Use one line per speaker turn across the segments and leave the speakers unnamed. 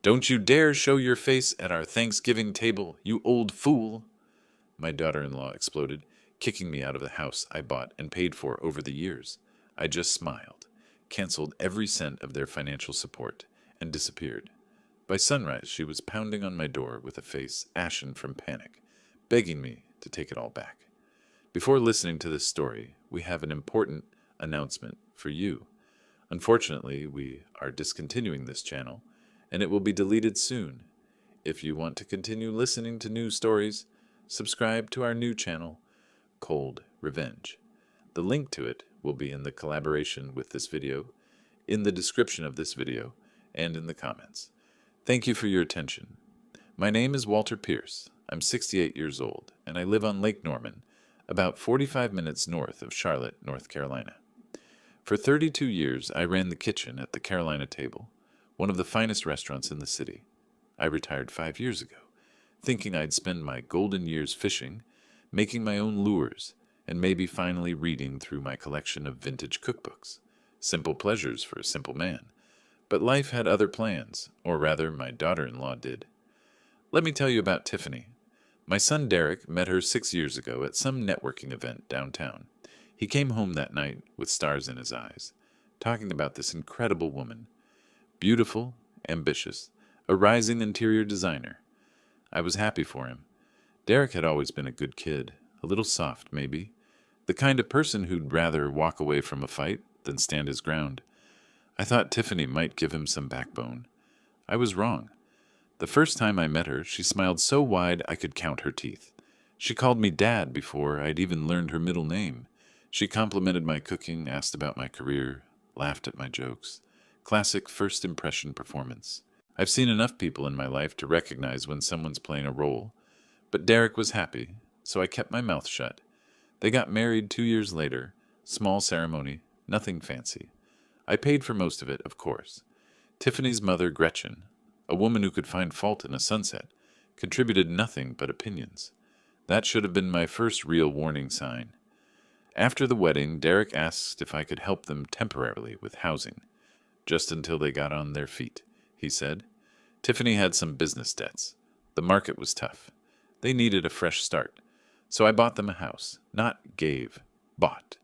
"Don't you dare show your face at our Thanksgiving table, you old fool!" My daughter-in-law exploded, kicking me out of the house I bought and paid for over the years. I just smiled, canceled every cent of their financial support, and disappeared. By sunrise, she was pounding on my door with a face ashen from panic, begging me to take it all back. Before listening to this story, we have an important announcement for you. Unfortunately, we are discontinuing this channel, and it will be deleted soon. If you want to continue listening to new stories, subscribe to our new channel, Cold Revenge. The link to it will be in the collaboration with this video, in the description of this video, and in the comments. Thank you for your attention. My name is Walter Pierce. I'm 68 years old, and I live on Lake Norman, about 45 minutes north of Charlotte, North Carolina. For 32 years, I ran the kitchen at the Carolina Table, one of the finest restaurants in the city. I retired 5 years ago, thinking I'd spend my golden years fishing, making my own lures, and maybe finally reading through my collection of vintage cookbooks. Simple pleasures for a simple man. But life had other plans, or rather, my daughter-in-law did. Let me tell you about Tiffany. My son Derek met her 6 years ago at some networking event downtown. He came home that night with stars in his eyes, talking about this incredible woman. Beautiful, ambitious, a rising interior designer. I was happy for him. Derek had always been a good kid, a little soft maybe, the kind of person who'd rather walk away from a fight than stand his ground. I thought Tiffany might give him some backbone. I was wrong. The first time I met her, she smiled so wide I could count her teeth. She called me Dad before I'd even learned her middle name. She complimented my cooking, asked about my career, laughed at my jokes. Classic first impression performance. I've seen enough people in my life to recognize when someone's playing a role. But Derek was happy, so I kept my mouth shut. They got married 2 years later. Small ceremony, nothing fancy. I paid for most of it, of course. Tiffany's mother, Gretchen, a woman who could find fault in a sunset, contributed nothing but opinions. That should have been my first real warning sign. After the wedding, Derek asked if I could help them temporarily with housing, just until they got on their feet, he said. Tiffany had some business debts. The market was tough. They needed a fresh start. So I bought them a house. Not gave. Bought.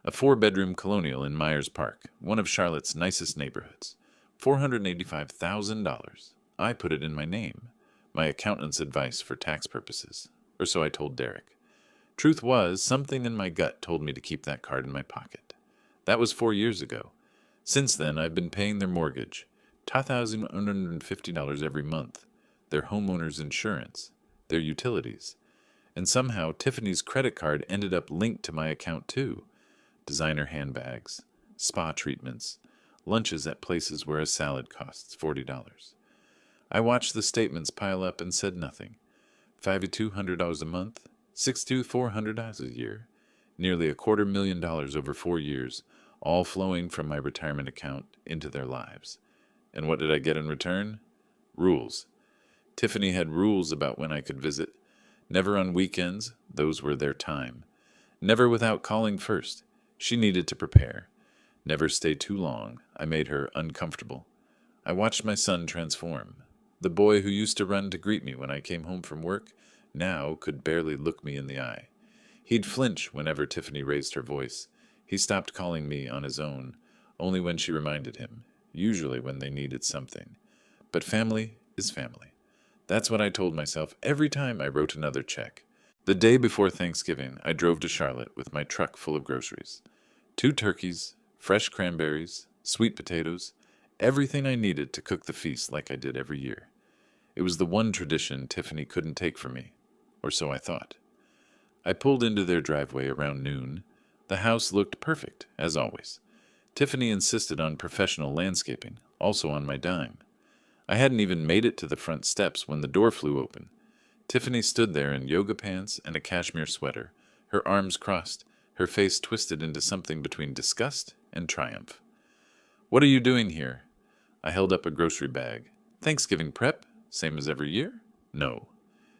A 4-bedroom colonial in Myers Park, one of Charlotte's nicest neighborhoods. $485,000. I put it in my name. My accountant's advice for tax purposes. Or so I told Derek. Truth was, something in my gut told me to keep that card in my pocket. That was 4 years ago. Since then, I've been paying their mortgage, $2,150 every month, their homeowner's insurance, their utilities. And somehow, Tiffany's credit card ended up linked to my account too. Designer handbags, spa treatments, lunches at places where a salad costs $40. I watched the statements pile up and said nothing. $5,200 a month, $6,400 a year, nearly $250,000 over 4 years, all flowing from my retirement account into their lives. And what did I get in return? Rules. Tiffany had rules about when I could visit. Never on weekends, those were their time. Never without calling first. She needed to prepare. Never stay too long. I made her uncomfortable. I watched my son transform. The boy who used to run to greet me when I came home from work now could barely look me in the eye. He'd flinch whenever Tiffany raised her voice. He stopped calling me on his own, only when she reminded him, usually when they needed something. But family is family. That's what I told myself every time I wrote another check. The day before Thanksgiving, I drove to Charlotte with my truck full of groceries. 2 turkeys, fresh cranberries, sweet potatoes, everything I needed to cook the feast like I did every year. It was the one tradition Tiffany couldn't take from me, or so I thought. I pulled into their driveway around noon. The house looked perfect, as always. Tiffany insisted on professional landscaping, also on my dime. I hadn't even made it to the front steps when the door flew open. Tiffany stood there in yoga pants and a cashmere sweater, her arms crossed, her face twisted into something between disgust and triumph. "What are you doing here?" I held up a grocery bag. "Thanksgiving prep? Same as every year?" "No."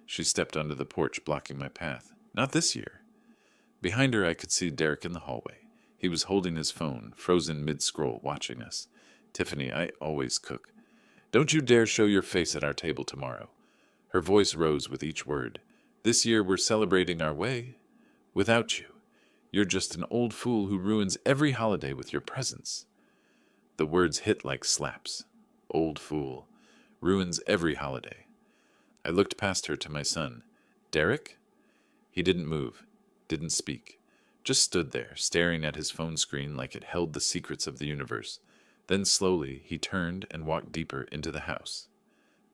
She stepped onto the porch, blocking my path. "Not this year." Behind her, I could see Derek in the hallway. He was holding his phone, frozen mid-scroll, watching us. "Tiffany, I always cook." Don't you dare show your face at our table tomorrow. Her voice rose with each word. This year we're celebrating our way. Without you. You're just an old fool who ruins every holiday with your presence. The words hit like slaps. Old fool. Ruins every holiday. I looked past her to my son. Derek? He didn't move, didn't speak, just stood there, staring at his phone screen like it held the secrets of the universe. Then slowly he turned and walked deeper into the house.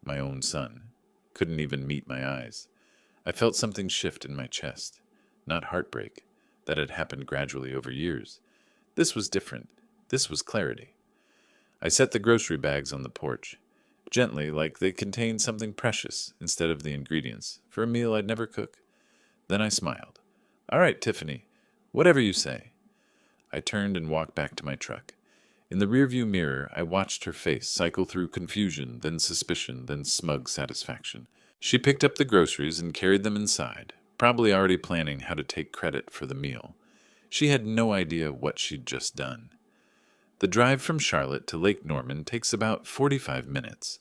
My own son. Couldn't even meet my eyes. I felt something shift in my chest. Not heartbreak. That had happened gradually over years. This was different. This was clarity. I set the grocery bags on the porch, gently, like they contained something precious instead of the ingredients, for a meal I'd never cook. Then I smiled. All right, Tiffany, whatever you say. I turned and walked back to my truck. In the rearview mirror, I watched her face cycle through confusion, then suspicion, then smug satisfaction. She picked up the groceries and carried them inside, probably already planning how to take credit for the meal. She had no idea what she'd just done. The drive from Charlotte to Lake Norman takes about 45 minutes.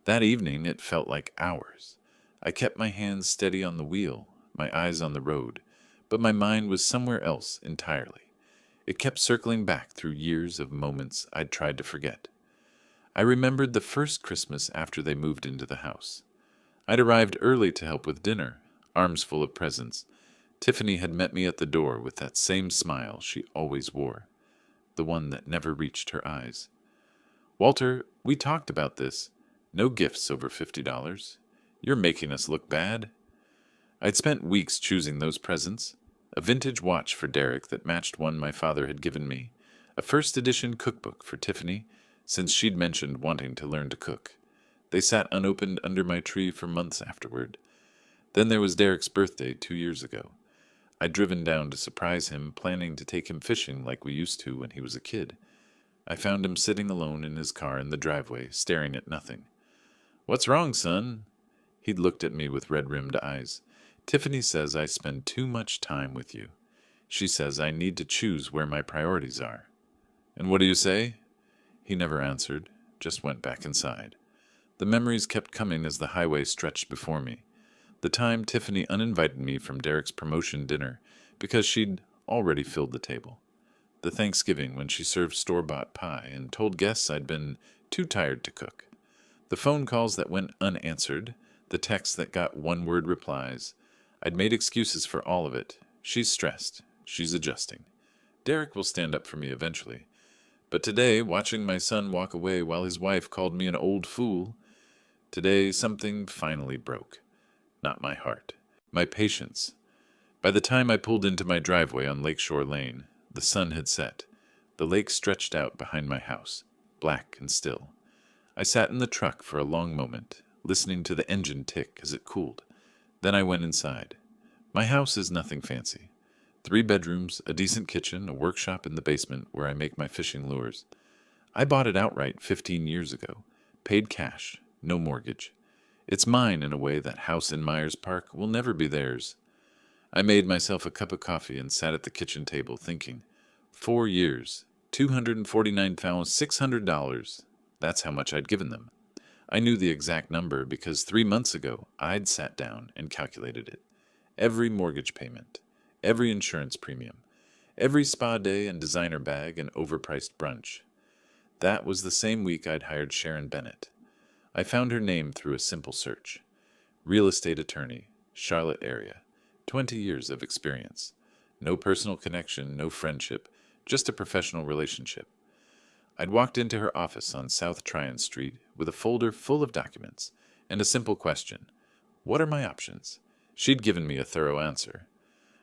That evening, it felt like hours. I kept my hands steady on the wheel, my eyes on the road, but my mind was somewhere else entirely. It kept circling back through years of moments I'd tried to forget. I remembered the first Christmas after they moved into the house. I'd arrived early to help with dinner, arms full of presents. Tiffany had met me at the door with that same smile she always wore, the one that never reached her eyes. Walter, we talked about this. No gifts over $50. You're making us look bad. I'd spent weeks choosing those presents. A vintage watch for Derek that matched one my father had given me. A first edition cookbook for Tiffany, since she'd mentioned wanting to learn to cook. They sat unopened under my tree for months afterward. Then there was Derek's birthday 2 years ago. I'd driven down to surprise him, planning to take him fishing like we used to when he was a kid. I found him sitting alone in his car in the driveway, staring at nothing. What's wrong, son? He'd looked at me with red-rimmed eyes. Tiffany says I spend too much time with you. She says I need to choose where my priorities are. And what do you say? He never answered, just went back inside. The memories kept coming as the highway stretched before me. The time Tiffany uninvited me from Derek's promotion dinner because she'd already filled the table. The Thanksgiving when she served store-bought pie and told guests I'd been too tired to cook. The phone calls that went unanswered, the texts that got one-word replies. I'd made excuses for all of it. She's stressed. She's adjusting. Derek will stand up for me eventually. But today, watching my son walk away while his wife called me an old fool, today something finally broke. Not my heart. My patience. By the time I pulled into my driveway on Lakeshore Lane, the sun had set. The lake stretched out behind my house, black and still. I sat in the truck for a long moment, listening to the engine tick as it cooled. Then I went inside. My house is nothing fancy. 3 bedrooms, a decent kitchen, a workshop in the basement where I make my fishing lures. I bought it outright 15 years ago. Paid cash, no mortgage. It's mine in a way that house in Myers Park will never be theirs. I made myself a cup of coffee and sat at the kitchen table thinking. 4 years, $249,600. That's how much I'd given them. I knew the exact number because 3 months ago I'd sat down and calculated it. Every mortgage payment, every insurance premium, every spa day and designer bag and overpriced brunch. That was the same week I'd hired Sharon Bennett. I found her name through a simple search. Real estate attorney, Charlotte area, 20 years of experience. No personal connection, no friendship, just a professional relationship. I'd walked into her office on South Tryon Street with a folder full of documents and a simple question. What are my options? She'd given me a thorough answer.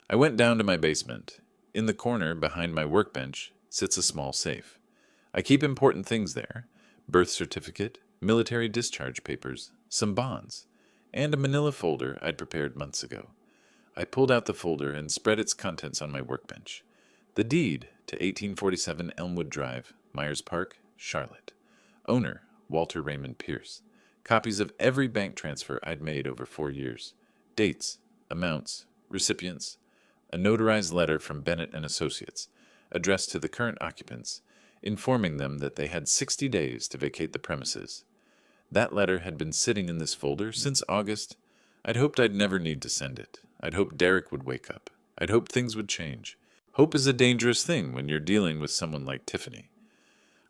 I went down to my basement. In the corner behind my workbench sits a small safe. I keep important things there. Birth certificate, military discharge papers, some bonds, and a manila folder I'd prepared months ago. I pulled out the folder and spread its contents on my workbench. The deed to 1847 Elmwood Drive, Myers Park, Charlotte. Owner, Walter Raymond Pierce. Copies of every bank transfer I'd made over 4 years. Dates, amounts, recipients. A notarized letter from Bennett and Associates, addressed to the current occupants, informing them that they had 60 days to vacate the premises. That letter had been sitting in this folder since August. I'd hoped I'd never need to send it. I'd hoped Derek would wake up. I'd hoped things would change. Hope is a dangerous thing when you're dealing with someone like Tiffany.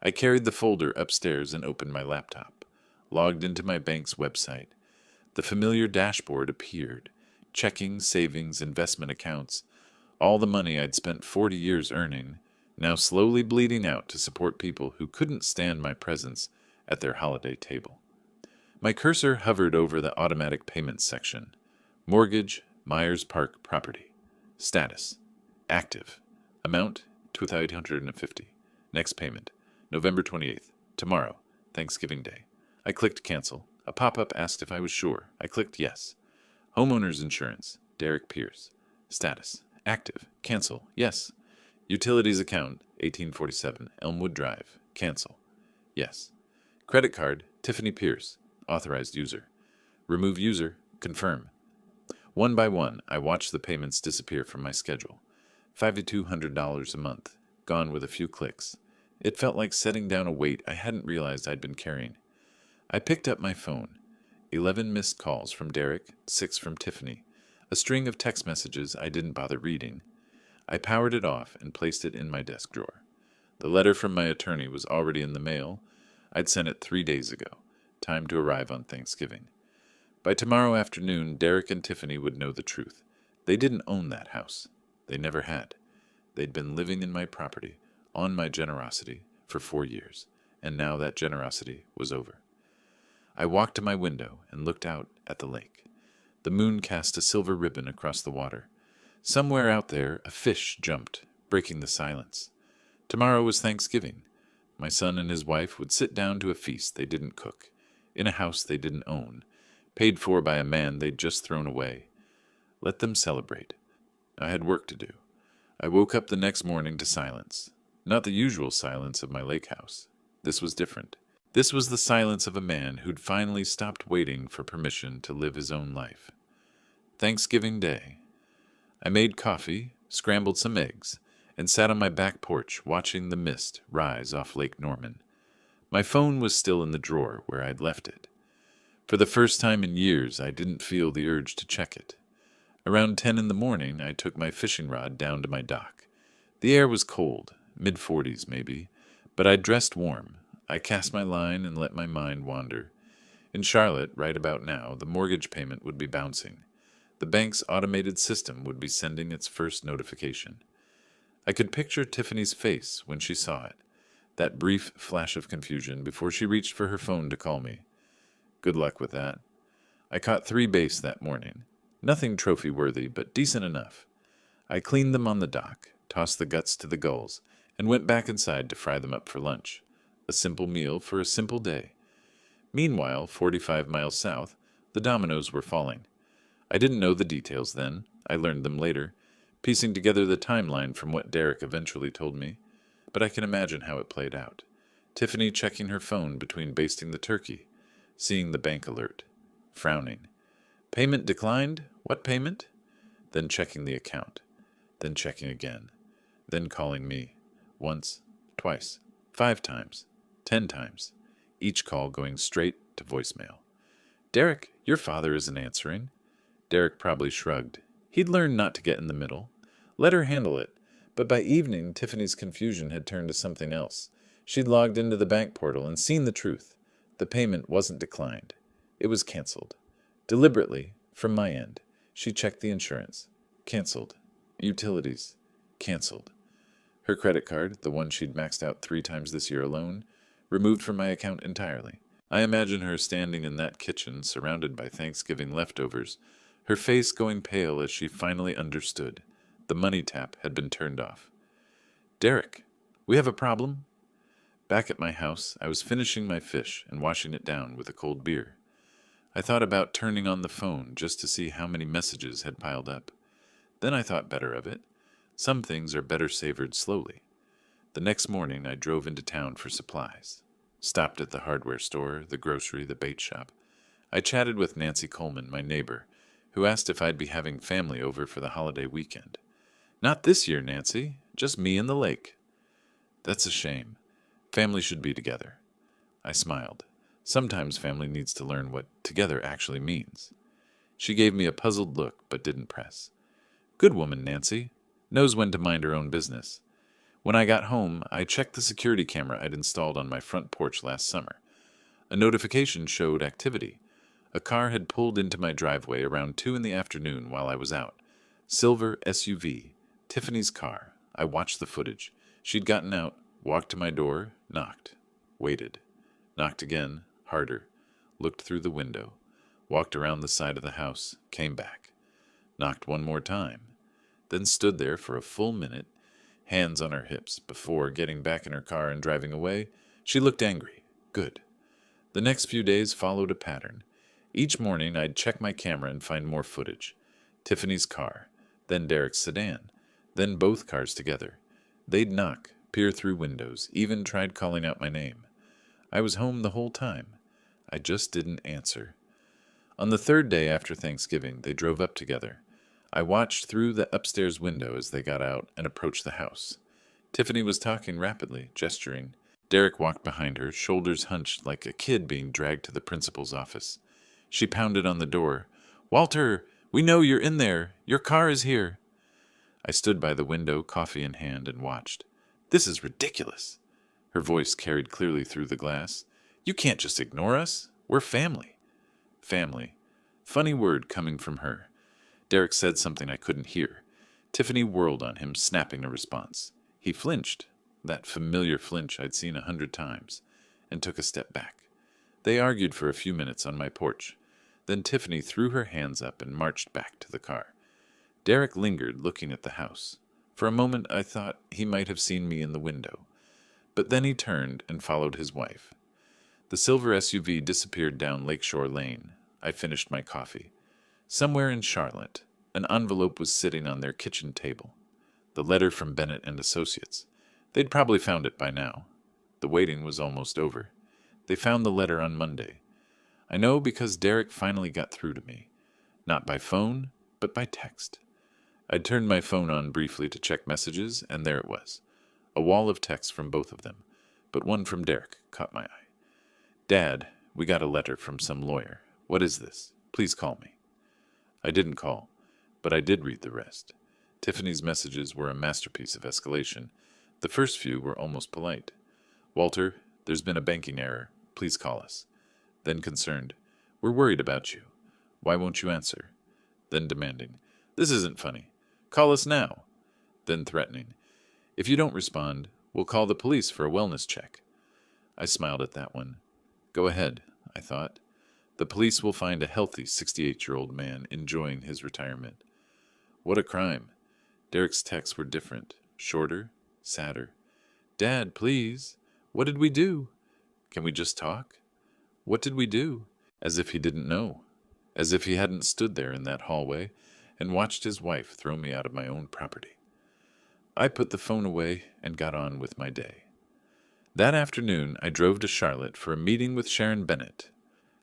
I carried the folder upstairs and opened my laptop, logged into my bank's website. The familiar dashboard appeared. Checking, savings, investment accounts. All the money I'd spent 40 years earning, now slowly bleeding out to support people who couldn't stand my presence at their holiday table. My cursor hovered over the automatic payments section. Mortgage, Myers Park property. Status. Active. Amount, $2,850. Next payment, November 28th. Tomorrow, Thanksgiving Day. I clicked cancel. A pop-up asked if I was sure. I clicked yes. Homeowner's insurance, Derek Pierce. Status. Active. Cancel. Yes. Utilities account, 1847, Elmwood Drive. Cancel. Yes. Credit card, Tiffany Pierce. Authorized user. Remove user. Confirm. One by one, I watched the payments disappear from my schedule. $5,200 a month, gone with a few clicks. It felt like setting down a weight I hadn't realized I'd been carrying. I picked up my phone. 11 missed calls from Derek, 6 from Tiffany. A string of text messages I didn't bother reading. I powered it off and placed it in my desk drawer. The letter from my attorney was already in the mail. I'd sent it 3 days ago. Time to arrive on Thanksgiving. By tomorrow afternoon, Derek and Tiffany would know the truth. They didn't own that house. They never had. They'd been living in my property, on my generosity, for 4 years, and now that generosity was over. I walked to my window and looked out at the lake. The moon cast a silver ribbon across the water. Somewhere out there, a fish jumped, breaking the silence. Tomorrow was Thanksgiving. My son and his wife would sit down to a feast they didn't cook, in a house they didn't own, paid for by a man they'd just thrown away. Let them celebrate. I had work to do. I woke up the next morning to silence. Not the usual silence of my lake house. This was different. This was the silence of a man who'd finally stopped waiting for permission to live his own life. Thanksgiving Day. I made coffee, scrambled some eggs, and sat on my back porch watching the mist rise off Lake Norman. My phone was still in the drawer where I'd left it. For the first time in years, I didn't feel the urge to check it. Around 10 in the morning, I took my fishing rod down to my dock. The air was cold, mid-40s maybe, but I dressed warm. I cast my line and let my mind wander. In Charlotte, right about now, the mortgage payment would be bouncing. The bank's automated system would be sending its first notification. I could picture Tiffany's face when she saw it, that brief flash of confusion before she reached for her phone to call me. Good luck with that. I caught 3 bass that morning. Nothing trophy-worthy, but decent enough. I cleaned them on the dock, tossed the guts to the gulls, and went back inside to fry them up for lunch. A simple meal for a simple day. Meanwhile, 45 miles south, the dominoes were falling. I didn't know the details then. I learned them later, piecing together the timeline from what Derek eventually told me. But I can imagine how it played out. Tiffany checking her phone between basting the turkey, seeing the bank alert, frowning. Payment declined? What payment? Then checking the account. Then checking again. Then calling me. Once, twice, 5 times, 10 times. Each call going straight to voicemail. Derek, your father isn't answering. Derek probably shrugged. He'd learned not to get in the middle. Let her handle it. But by evening, Tiffany's confusion had turned to something else. She'd logged into the bank portal and seen the truth. The payment wasn't declined. It was canceled. Deliberately, from my end, she checked the insurance. Canceled. Utilities. Canceled. Her credit card, the one she'd maxed out 3 times this year alone, removed from my account entirely. I imagine her standing in that kitchen, surrounded by Thanksgiving leftovers, her face going pale as she finally understood. The money tap had been turned off. Derek, we have a problem? Back at my house, I was finishing my fish and washing it down with a cold beer. I thought about turning on the phone just to see how many messages had piled up. Then I thought better of it. Some things are better savored slowly. The next morning, I drove into town for supplies. Stopped at the hardware store, the grocery, the bait shop. I chatted with Nancy Coleman, my neighbor, who asked if I'd be having family over for the holiday weekend. Not this year, Nancy. Just me and the lake. That's a shame. Family should be together. I smiled. Sometimes family needs to learn what together actually means. She gave me a puzzled look, but didn't press. Good woman, Nancy. Knows when to mind her own business. When I got home, I checked the security camera I'd installed on my front porch last summer. A notification showed activity. A car had pulled into my driveway around 2 in the afternoon while I was out. Silver SUV. Tiffany's car. I watched the footage. She'd gotten out, walked to my door, knocked. Waited. Knocked again, harder. Looked through the window. Walked around the side of the house. Came back. Knocked one more time. Then stood there for a full minute, hands on her hips, before getting back in her car and driving away. She looked angry. Good. The next few days followed a pattern. Each morning I'd check my camera and find more footage. Tiffany's car, then Derek's sedan, then both cars together. They'd knock, peer through windows, even tried calling out my name. I was home the whole time. I just didn't answer. On the third day after Thanksgiving, they drove up together. I watched through the upstairs window as they got out and approached the house. Tiffany was talking rapidly, gesturing. Derek walked behind her, shoulders hunched like a kid being dragged to the principal's office. She pounded on the door. "Walter, we know you're in there. Your car is here." I stood by the window, coffee in hand, and watched. "This is ridiculous." Her voice carried clearly through the glass. "You can't just ignore us. We're family." Family. Funny word coming from her. Derek said something I couldn't hear. Tiffany whirled on him, snapping a response. He flinched, that familiar flinch I'd seen 100 times, and took a step back. They argued for a few minutes on my porch. Then Tiffany threw her hands up and marched back to the car. Derek lingered, looking at the house. For a moment I thought he might have seen me in the window. But then he turned and followed his wife. The silver SUV disappeared down Lakeshore Lane. I finished my coffee. Somewhere in Charlotte, an envelope was sitting on their kitchen table. The letter from Bennett and Associates. They'd probably found it by now. The waiting was almost over. They found the letter on Monday. I know because Derek finally got through to me. Not by phone, but by text. I'd turned my phone on briefly to check messages, and there it was. A wall of text from both of them, but one from Derek caught my eye. "Dad, we got a letter from some lawyer. What is this? Please call me." I didn't call, but I did read the rest. Tiffany's messages were a masterpiece of escalation. The first few were almost polite. "Walter, there's been a banking error. Please call us." Then concerned, "We're worried about you. Why won't you answer?" Then demanding, "This isn't funny. Call us now." Then threatening, "If you don't respond, we'll call the police for a wellness check." I smiled at that one. Go ahead, I thought. The police will find a healthy 68-year-old man enjoying his retirement. What a crime. Derek's texts were different, shorter, sadder. "Dad, please. What did we do? Can we just talk? What did we do?" As if he didn't know. As if he hadn't stood there in that hallway and watched his wife throw me out of my own property. I put the phone away and got on with my day. That afternoon, I drove to Charlotte for a meeting with Sharon Bennett.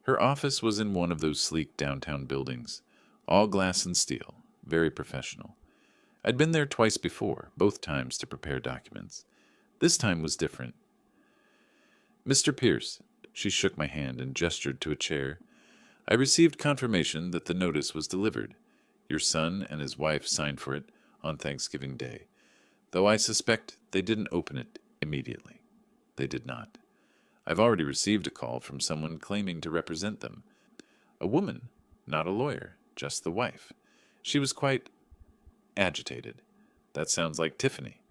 Her office was in one of those sleek downtown buildings, all glass and steel, very professional. I'd been there twice before, both times to prepare documents. This time was different. "Mr. Pierce," she shook my hand and gestured to a chair. "I received confirmation that the notice was delivered. Your son and his wife signed for it on Thanksgiving Day, though I suspect they didn't open it immediately. They did not. I've already received a call from someone claiming to represent them. A woman, not a lawyer, just the wife. She was quite agitated. That sounds like Tiffany."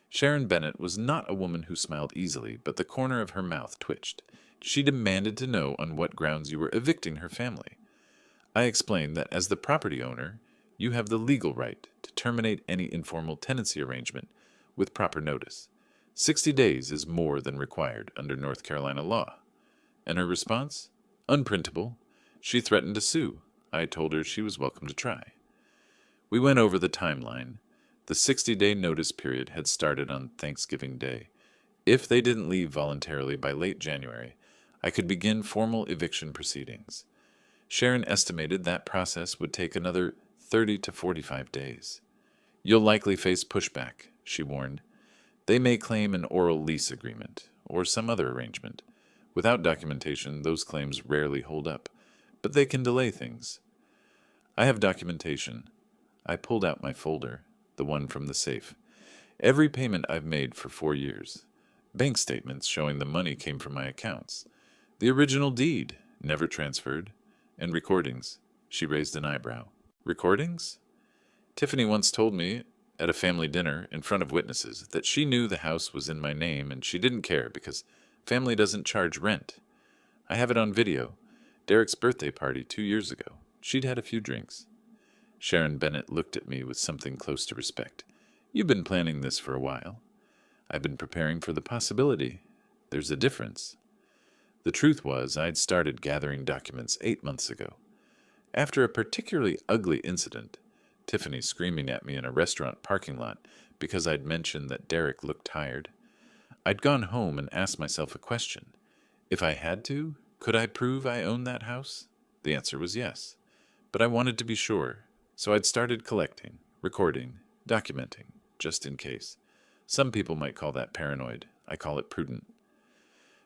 Sharon Bennett was not a woman who smiled easily, but the corner of her mouth twitched. She demanded to know on what grounds you were evicting her family. I explained that as the property owner, you have the legal right to terminate any informal tenancy arrangement with proper notice. 60 days is more than required under North Carolina law. And her response? Unprintable. She threatened to sue. I told her she was welcome to try. We went over the timeline. The 60-day notice period had started on Thanksgiving Day. If they didn't leave voluntarily by late January, I could begin formal eviction proceedings. Sharon estimated that process would take another 30 to 45 days. "You'll likely face pushback," she warned. "They may claim an oral lease agreement or some other arrangement. Without documentation, those claims rarely hold up, but they can delay things. I have documentation. I pulled out my folder, the one from the safe. Every payment I've made for 4 years. Bank statements showing the money came from my accounts. The original deed, never transferred. And recordings. She raised an eyebrow. Recordings? Tiffany once told me, at a family dinner in front of witnesses, that she knew the house was in my name and she didn't care because family doesn't charge rent. I have it on video. Derek's birthday party 2 years ago. She'd had a few drinks. Sharon Bennett looked at me with something close to respect. You've been planning this for a while. I've been preparing for the possibility. There's a difference. The truth was, I'd started gathering documents 8 months ago. After a particularly ugly incident, Tiffany screaming at me in a restaurant parking lot because I'd mentioned that Derek looked tired, I'd gone home and asked myself a question. If I had to, could I prove I owned that house? The answer was yes. But I wanted to be sure, so I'd started collecting, recording, documenting, just in case. Some people might call that paranoid. I call it prudent.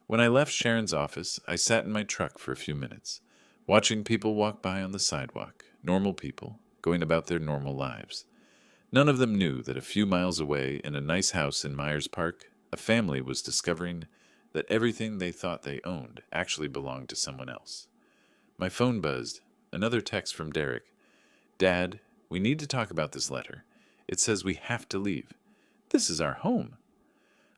When I left Sharon's office, I sat in my truck for a few minutes, watching people walk by on the sidewalk, normal people, going about their normal lives. None of them knew that a few miles away, in a nice house in Myers Park, a family was discovering that everything they thought they owned actually belonged to someone else. My phone buzzed. Another text from Derek. Dad, we need to talk about this letter. It says we have to leave. This is our home.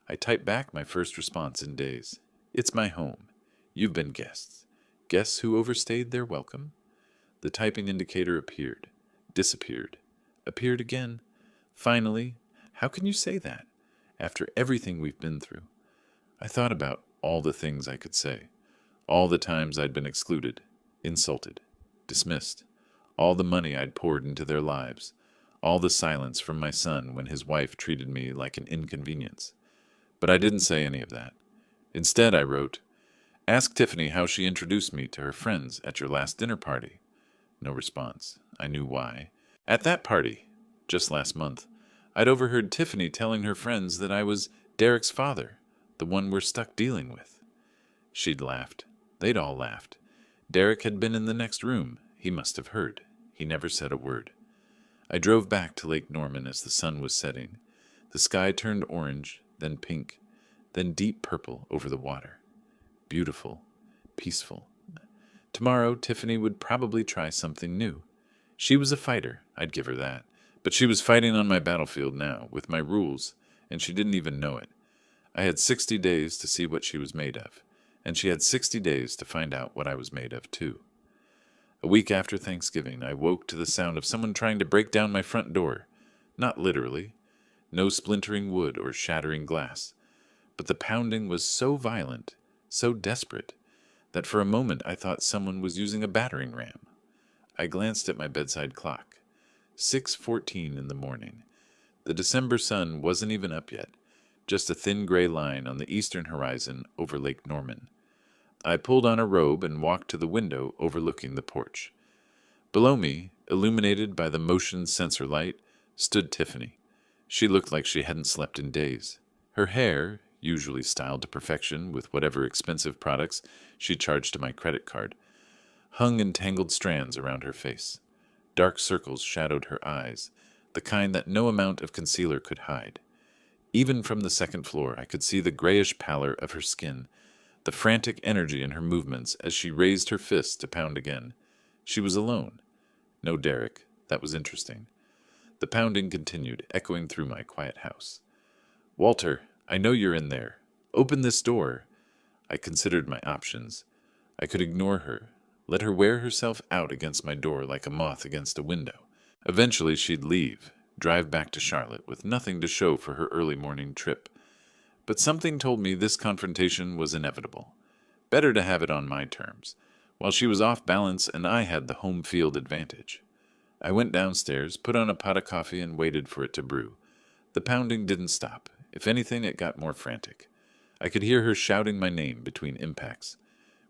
I typed back my first response in days. It's my home. You've been guests. Guests who overstayed their welcome? The typing indicator appeared, disappeared, appeared again. Finally, how can you say that? After everything we've been through. I thought about all the things I could say. All the times I'd been excluded, insulted, dismissed. All the money I'd poured into their lives. All the silence from my son when his wife treated me like an inconvenience. But I didn't say any of that. Instead, I wrote, Ask Tiffany how she introduced me to her friends at your last dinner party. No response. I knew why. At that party, just last month, I'd overheard Tiffany telling her friends that I was Derek's father, the one we're stuck dealing with. She'd laughed. They'd all laughed. Derek had been in the next room. He must have heard. He never said a word. I drove back to Lake Norman as the sun was setting. The sky turned orange, then pink, then deep purple over the water. Beautiful, peaceful. Tomorrow, Tiffany would probably try something new. She was a fighter, I'd give her that. But she was fighting on my battlefield now, with my rules, and she didn't even know it. I had 60 days to see what she was made of, and she had 60 days to find out what I was made of, too. A week after Thanksgiving, I woke to the sound of someone trying to break down my front door. Not literally. No splintering wood or shattering glass. But the pounding was so violent, so desperate, that for a moment I thought someone was using a battering ram. I glanced at my bedside clock. 6:14 in the morning. The December sun wasn't even up yet, just a thin gray line on the eastern horizon over Lake Norman. I pulled on a robe and walked to the window overlooking the porch. Below me, illuminated by the motion sensor light, stood Tiffany. She looked like she hadn't slept in days. Her hair, usually styled to perfection with whatever expensive products she charged to my credit card, hung in tangled strands around her face. Dark circles shadowed her eyes, the kind that no amount of concealer could hide. Even from the second floor, I could see the grayish pallor of her skin, the frantic energy in her movements as she raised her fist to pound again. She was alone. No Derek. That was interesting. The pounding continued, echoing through my quiet house. Walter, I know you're in there. Open this door. I considered my options. I could ignore her, let her wear herself out against my door like a moth against a window. Eventually she'd leave, drive back to Charlotte with nothing to show for her early morning trip. But something told me this confrontation was inevitable. Better to have it on my terms, while she was off balance and I had the home field advantage. I went downstairs, put on a pot of coffee, and waited for it to brew. The pounding didn't stop. If anything, it got more frantic. I could hear her shouting my name between impacts.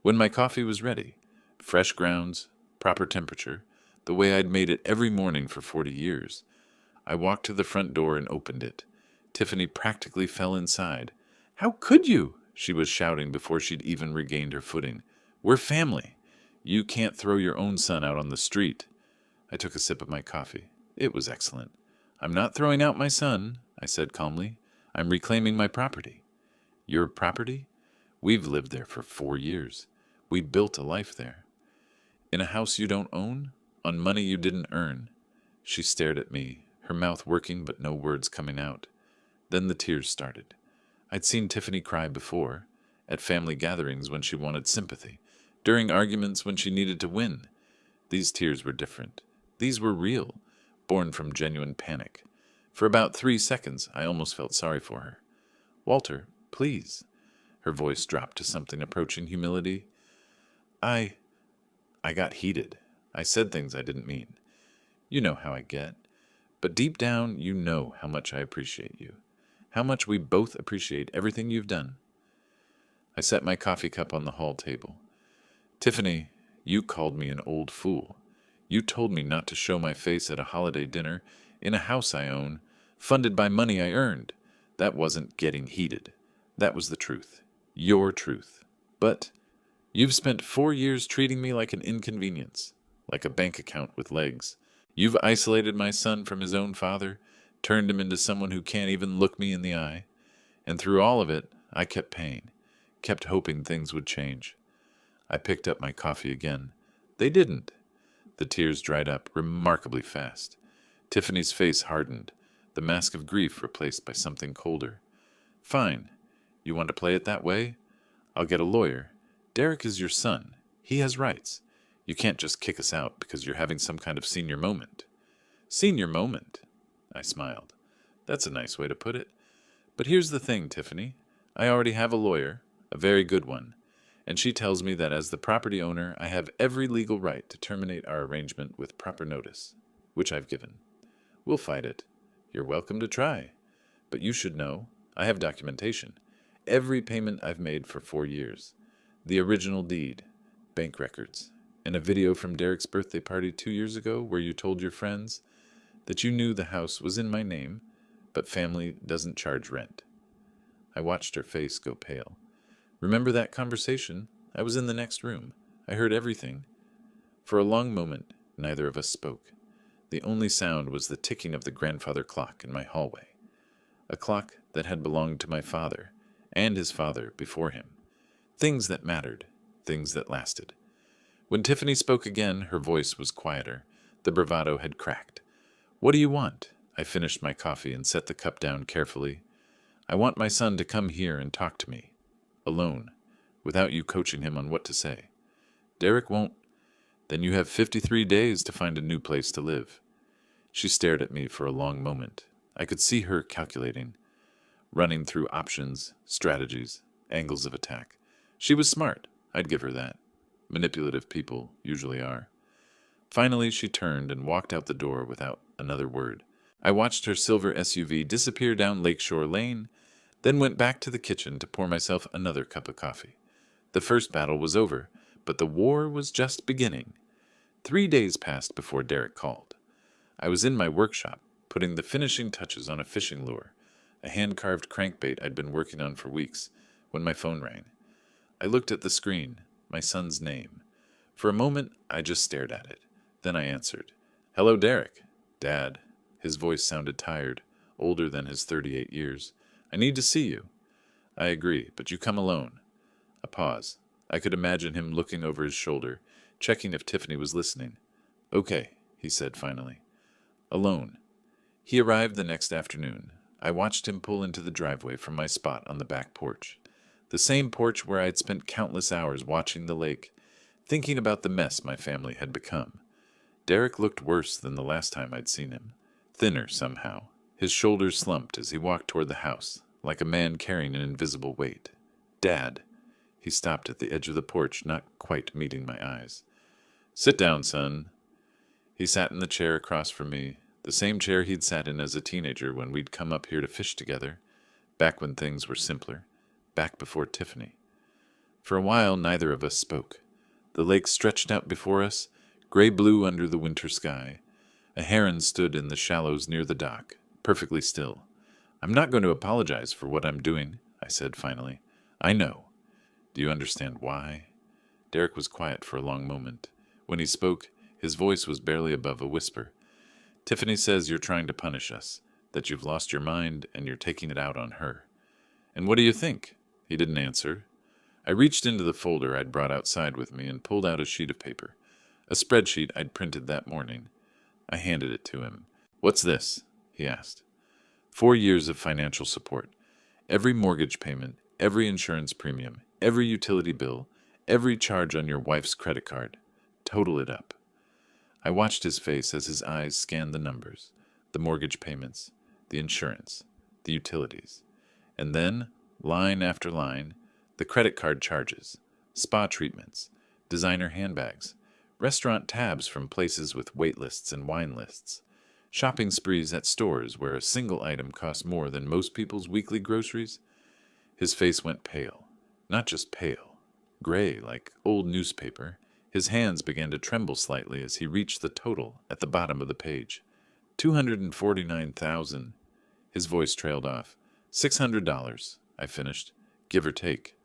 When my coffee was ready, fresh grounds, proper temperature, the way I'd made it every morning for 40 years, I walked to the front door and opened it. Tiffany practically fell inside. How could you? She was shouting before she'd even regained her footing. "We're family. You can't throw your own son out on the street." I took a sip of my coffee. It was excellent. "I'm not throwing out my son," I said calmly. "I'm reclaiming my property." "Your property?" "We've lived there for 4 years. We built a life there." "In a house you don't own? On money you didn't earn?" She stared at me, her mouth working but no words coming out. Then the tears started. I'd seen Tiffany cry before, at family gatherings when she wanted sympathy, during arguments when she needed to win. These tears were different. These were real, born from genuine panic. For about 3 seconds, I almost felt sorry for her. "Walter, please." Her voice dropped to something approaching humility. I got heated. I said things I didn't mean. You know how I get. But deep down, you know how much I appreciate you. How much we both appreciate everything you've done. I set my coffee cup on the hall table. "Tiffany, you called me an old fool. You told me not to show my face at a holiday dinner in a house I own, funded by money I earned. That wasn't getting heated. That was the truth. Your truth. But you've spent 4 years treating me like an inconvenience, like a bank account with legs. You've isolated my son from his own father, turned him into someone who can't even look me in the eye. And through all of it, I kept paying, kept hoping things would change." I picked up my coffee again. They didn't. The tears dried up remarkably fast. Tiffany's face hardened, the mask of grief replaced by something colder. "Fine. You want to play it that way? I'll get a lawyer. Derek is your son. He has rights. You can't just kick us out because you're having some kind of senior moment." "Senior moment?" I smiled. "That's a nice way to put it. But here's the thing, Tiffany. I already have a lawyer, a very good one, and she tells me that as the property owner, I have every legal right to terminate our arrangement with proper notice, which I've given. We'll fight it. You're welcome to try. But you should know, I have documentation. Every payment I've made for 4 years. The original deed, bank records, and a video from Derek's birthday party 2 years ago where you told your friends that you knew the house was in my name, but family doesn't charge rent." I watched her face go pale. "Remember that conversation? I was in the next room. I heard everything." For a long moment, neither of us spoke. The only sound was the ticking of the grandfather clock in my hallway. A clock that had belonged to my father, and his father before him. Things that mattered, things that lasted. When Tiffany spoke again, her voice was quieter. The bravado had cracked. "What do you want?" I finished my coffee and set the cup down carefully. "I want my son to come here and talk to me. Alone, without you coaching him on what to say." "Derek won't." "Then you have 53 days to find a new place to live." She stared at me for a long moment. I could see her calculating, running through options, strategies, angles of attack. She was smart, I'd give her that. Manipulative people usually are. Finally, she turned and walked out the door without another word. I watched her silver SUV disappear down Lakeshore Lane, then went back to the kitchen to pour myself another cup of coffee. The first battle was over, but the war was just beginning. 3 days passed before Derek called. I was in my workshop, putting the finishing touches on a fishing lure, a hand-carved crankbait I'd been working on for weeks, when my phone rang. I looked at the screen, my son's name. For a moment, I just stared at it. Then I answered. "Hello, Derek." "Dad." His voice sounded tired, older than his 38 years. "I need to see you." "I agree, but you come alone." A pause. I could imagine him looking over his shoulder, checking if Tiffany was listening. "Okay," he said finally. "Alone." He arrived the next afternoon. I watched him pull into the driveway from my spot on the back porch. The same porch where I had spent countless hours watching the lake, thinking about the mess my family had become. Derek looked worse than the last time I'd seen him. Thinner, somehow. His shoulders slumped as he walked toward the house, like a man carrying an invisible weight. "Dad." He stopped at the edge of the porch, not quite meeting my eyes. "Sit down, son." He sat in the chair across from me, the same chair he'd sat in as a teenager when we'd come up here to fish together, back when things were simpler, back before Tiffany. For a while, neither of us spoke. The lake stretched out before us, gray-blue under the winter sky. A heron stood in the shallows near the dock, perfectly still. "I'm not going to apologize for what I'm doing," I said finally. I know. Do you understand why? Derek was quiet for a long moment. When he spoke, his voice was barely above a whisper. Tiffany says you're trying to punish us, that you've lost your mind and you're taking it out on her. And what do you think? He didn't answer. I reached into the folder I'd brought outside with me and pulled out a sheet of paper, a spreadsheet I'd printed that morning. I handed it to him. What's this? He asked. 4 years of financial support. Every mortgage payment, every insurance premium, every utility bill, every charge on your wife's credit card. Total it up. I watched his face as his eyes scanned the numbers, the mortgage payments, the insurance, the utilities. And then, line after line, the credit card charges, spa treatments, designer handbags, restaurant tabs from places with wait lists and wine lists, shopping sprees at stores where a single item costs more than most people's weekly groceries. His face went pale. Not just pale, gray like old newspaper. His hands began to tremble slightly as he reached the total at the bottom of the page. 249,000. His voice trailed off. $600, I finished, give or take.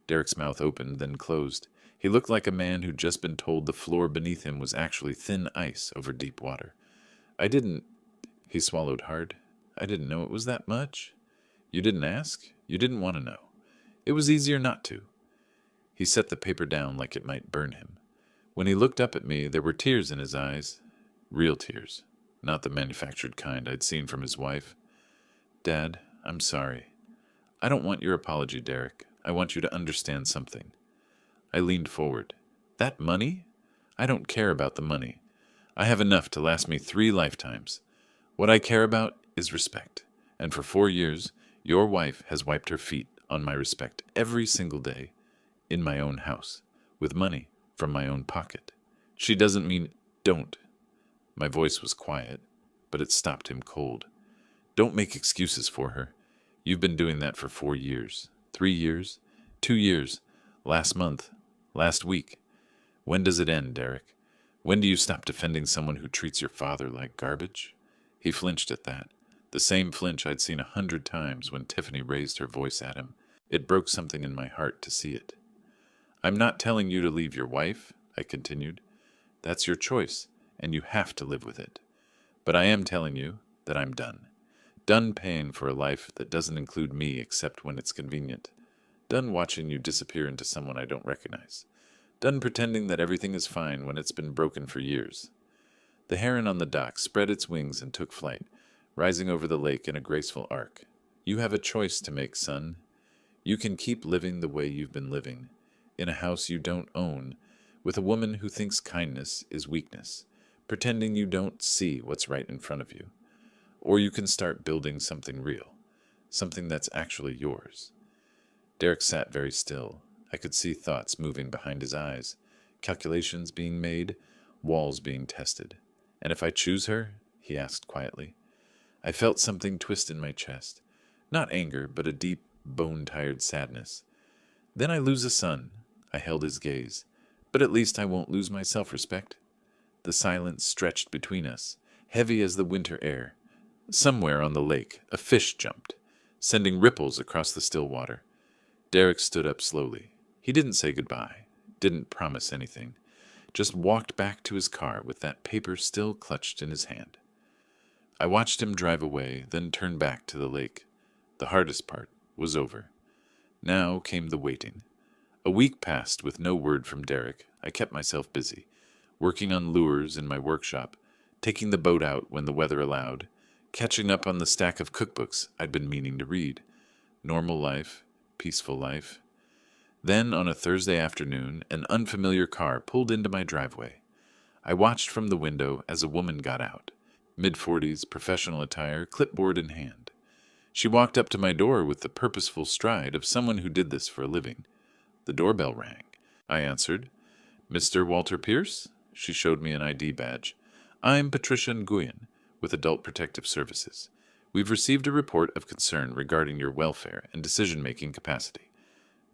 Derek's mouth opened, then closed. He looked like a man who'd just been told the floor beneath him was actually thin ice over deep water. I didn't... He swallowed hard. I didn't know it was that much. You didn't ask? You didn't want to know. It was easier not to. He set the paper down like it might burn him. When he looked up at me, there were tears in his eyes. Real tears. Not the manufactured kind I'd seen from his wife. Dad, I'm sorry. I don't want your apology, Derek. I want you to understand something. I leaned forward. That money? I don't care about the money. I have enough to last me 3 lifetimes. What I care about is respect. And for 4 years, your wife has wiped her feet on my respect every single day, in my own house, with money from my own pocket. She doesn't mean don't. My voice was quiet, but it stopped him cold. Don't make excuses for her. You've been doing that for 4 years, 3 years, 2 years, last month, last week. When does it end, Derek? When do you stop defending someone who treats your father like garbage? He flinched at that, the same flinch I'd seen 100 times when Tiffany raised her voice at him. It broke something in my heart to see it. I'm not telling you to leave your wife, I continued. That's your choice, and you have to live with it. But I am telling you that I'm done. Done paying for a life that doesn't include me except when it's convenient. Done watching you disappear into someone I don't recognize. Done pretending that everything is fine when it's been broken for years. The heron on the dock spread its wings and took flight, rising over the lake in a graceful arc. You have a choice to make, son. You can keep living the way you've been living, in a house you don't own, with a woman who thinks kindness is weakness, pretending you don't see what's right in front of you. Or you can start building something real, something that's actually yours. Derek sat very still. I could see thoughts moving behind his eyes, calculations being made, walls being tested. And if I choose her? He asked quietly. I felt something twist in my chest. Not anger, but a deep, bone-tired sadness. Then I lose a son. I held his gaze. But at least I won't lose my self-respect. The silence stretched between us, heavy as the winter air. Somewhere on the lake, a fish jumped, sending ripples across the still water. Derek stood up slowly. He didn't say goodbye, didn't promise anything, just walked back to his car with that paper still clutched in his hand. I watched him drive away, then turn back to the lake. The hardest part was over. Now came the waiting. A week passed with no word from Derek. I kept myself busy, working on lures in my workshop, taking the boat out when the weather allowed, catching up on the stack of cookbooks I'd been meaning to read. Normal life, peaceful life. Then, on a Thursday afternoon, an unfamiliar car pulled into my driveway. I watched from the window as a woman got out, mid-40s, professional attire, clipboard in hand. She walked up to my door with the purposeful stride of someone who did this for a living. The doorbell rang. I answered. Mr. Walter Pierce? She showed me an ID badge. I'm Patricia Nguyen, with Adult Protective Services. We've received a report of concern regarding your welfare and decision-making capacity.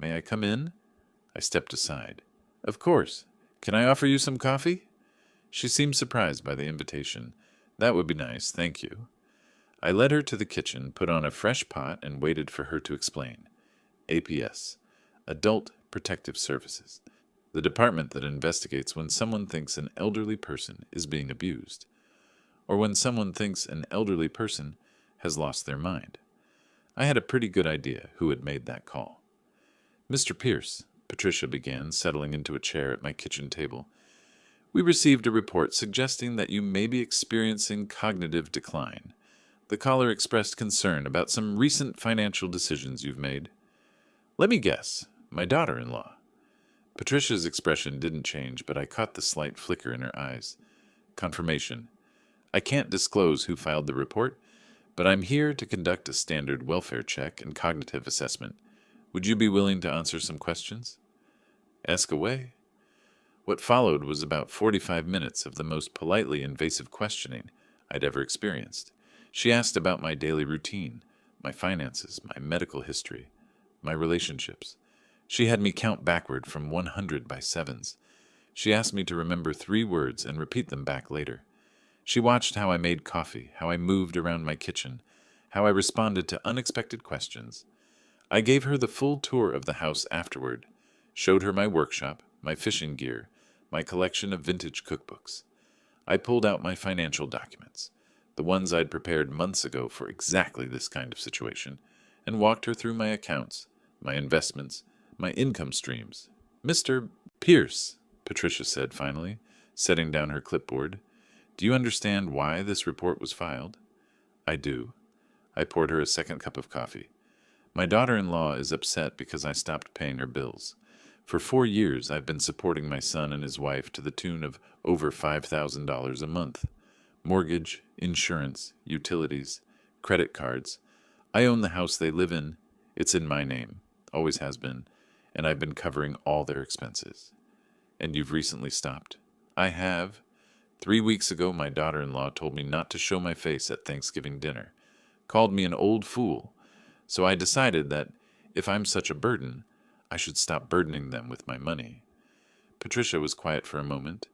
May I come in? I stepped aside. Of course. Can I offer you some coffee? She seemed surprised by the invitation. That would be nice, thank you. I led her to the kitchen, put on a fresh pot, and waited for her to explain. APS, Adult Protective Services, the department that investigates when someone thinks an elderly person is being abused, or when someone thinks an elderly person has lost their mind. I had a pretty good idea who had made that call. Mr. Pierce, Patricia began, settling into a chair at my kitchen table, we received a report suggesting that you may be experiencing cognitive decline. The caller expressed concern about some recent financial decisions you've made. Let me guess, my daughter-in-law. Patricia's expression didn't change, but I caught the slight flicker in her eyes. Confirmation. I can't disclose who filed the report, but I'm here to conduct a standard welfare check and cognitive assessment. Would you be willing to answer some questions? Ask away. What followed was about 45 minutes of the most politely invasive questioning I'd ever experienced. She asked about my daily routine, my finances, my medical history, my relationships. She had me count backward from 100 by sevens. She asked me to remember 3 words and repeat them back later. She watched how I made coffee, how I moved around my kitchen, how I responded to unexpected questions. I gave her the full tour of the house afterward, showed her my workshop, my fishing gear, my collection of vintage cookbooks. I pulled out my financial documents, the ones I'd prepared months ago for exactly this kind of situation, and walked her through my accounts, my investments, my income streams. Mr. Pierce, Patricia said finally, setting down her clipboard, do you understand why this report was filed? I do. I poured her a second cup of coffee. My daughter-in-law is upset because I stopped paying her bills. For 4 years, I've been supporting my son and his wife to the tune of over $5,000 a month. Mortgage, insurance, utilities, credit cards. I own the house they live in. It's in my name, always has been, and I've been covering all their expenses. And you've recently stopped? I have. 3 weeks ago, my daughter-in-law told me not to show my face at Thanksgiving dinner, called me an old fool, so I decided that if I'm such a burden, I should stop burdening them with my money. Patricia was quiet for a moment.